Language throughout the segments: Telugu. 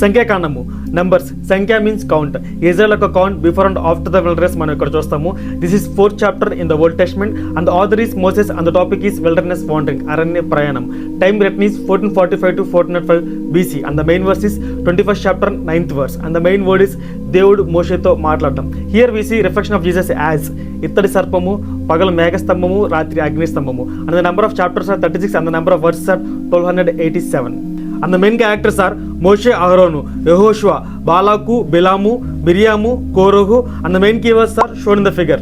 సంఖ్యాకాండము నంబర్స్. సంఖ్య మీన్స్ కౌంట్. ఇజ్రాయెల్ యొక్క count before and after the wilderness మనం ఇక్కడ చూస్తాము. This is 4th chapter in the Old Testament and the author is Moses and the topic is wilderness wandering, అరణ్య ప్రయాణం. Time written is 1445 to 1405 BC and the main verse is 21st chapter 9th verse and the main word is దేవుడు మోషేతో మాట్లాడటం. Here we see reflection of Jesus as ఇత్తడి సర్పము, పగలు మేఘస్తంభము, రాత్రి అగ్నిస్తంభము. And the number of chapters are 36 and the number of verses are 1287. And the main characters are Moshe, Aharonu, Yehoshua, Balaku, Bilamu, Miriamu, Korohu, and the main keywords are shown in the figure.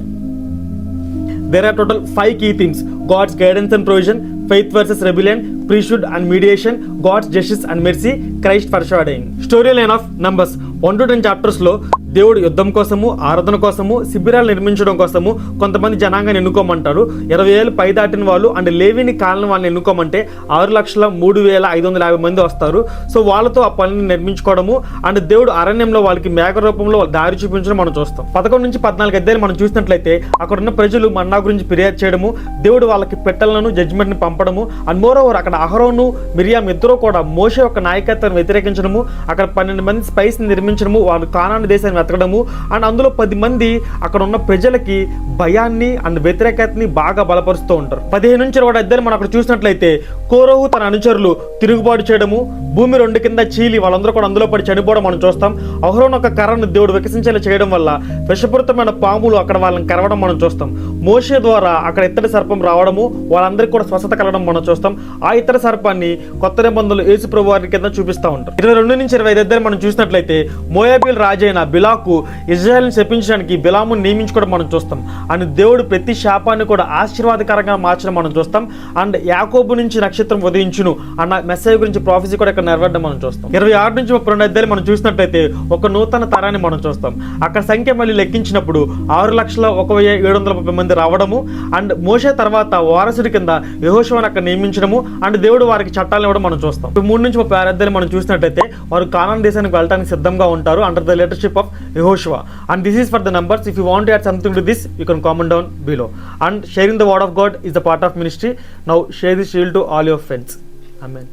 There are total 5 key themes: God's guidance and provision, faith versus rebellion, priesthood and mediation, God's justice and mercy, Christ foreshadowing. Storyline of Numbers 1 to 10 chapters లో దేవుడు యుద్ధం కోసము, ఆరాధన కోసము, శిబిరాలు నిర్మించడం కోసము కొంతమంది జనాంగాన్ని ఎన్నుకోమంటారు. 20,000 పై దాటిన వాళ్ళు అండ్ లేవిని కాలిన వాళ్ళని ఎన్నుకోమంటే 6,03,550 మంది వస్తారు. సో వాళ్ళతో ఆ పనిని నిర్మించుకోవడము అండ్ దేవుడు అరణ్యంలో వాళ్ళకి మేఘ రూపంలో దారి చూపించడం మనం చూస్తాం. 11 నుంచి 14 అధ్యాయాలు మనం చూసినట్లయితే అక్కడ ఉన్న ప్రజలు మన్నా గురించి ఫిర్యాదు చేయడము, దేవుడు వాళ్ళకి పెట్టెలను జడ్జిమెంట్ని పంపడము అండ్ మోర్ ఓవర్ అక్కడ అహరోను, మిరియాం ఇద్దరు కూడా మోషే యొక్క నాయకత్వాన్ని వ్యతిరేకించడము, అక్కడ 12 మంది స్పైస్ని నిర్మించడము, వాళ్ళు కానాను దేశాన్ని వెతకడము అండ్ అందులో 10 మంది అక్కడ ఉన్న ప్రజలకి భయాన్ని అండ్ వ్యతిరేకతని బాగా బలపరుస్తూ ఉంటారు. 15 నుంచి 20 అధ్యాయాలు మనం అక్కడ చూసినట్లయితే కోరహు తన అనుచరులు తిరుగుబాటు చేయడము, భూమి 2 కింద చీలి వాళ్ళందరూ కూడా అందులో పడి చనిపోవడం మనం చూస్తాం. అహరోను ఒక కర్రను దేవుడు వికసించేలా చేయడం వల్ల విషపూరితమైన పాములు అక్కడ వాళ్ళని కరవడం మనం చూస్తాం. మోషే ద్వారా అక్కడ ఇత్తడి సర్పం రావడము, వాళ్ళందరికీ కూడా స్వస్థత కలగడం మనం చూస్తాం. ఆ ఇత్తడి సర్పాన్ని కొత్త నిబంధనలు యేసు ప్రభు వారి కింద చూపిస్తూ ఉంటారు. 22 నుంచి 25 అధ్యాయాలు మనం చూసినట్లయితే మోయాబీల్ రాజైన బిలాకు ఇజ్రాయెల్ని శపించడానికి బిలామును నియమించుకోవడం మనం చూస్తాం. అండ్ దేవుడు ప్రతి శాపాన్ని కూడా ఆశీర్వాదకరంగా మార్చడం మనం చూస్తాం. అండ్ యాకోబు నుంచి నక్షత్రం ఉదయించును అన్న మెసేజ్ గురించి ప్రాఫెసీ కూడా ఇక్కడ నెరవేరడం మనం చూస్తాం. 26 నుంచి 32 అధ్యాయాలు మనం చూసినట్లయితే ఒక నూతన తరాన్ని మనం చూస్తాం. అక్కడ సంఖ్య మళ్ళీ లెక్కించినప్పుడు 6,01,730 మంది రావడము అండ్ మోషే తర్వాత వారసుడి కింద యెహోషువను అక్కడ నియమించడము అండ్ దేవుడు వారికి చట్టాలను ఇవ్వడం మనం చూస్తాం. 3 నుంచి 36 అధ్యాయాలు మనం చూసినట్లయితే వారు కానాన్ దేశానికి వెళ్ళడానికి సిద్ధంగా ఉంటారు under the leadership of Yehoshua. And this is for the numbers. If you want to add something to this, you can comment down below. And sharing the word of God is the part of ministry. Now share this reel to all your friends. Amen.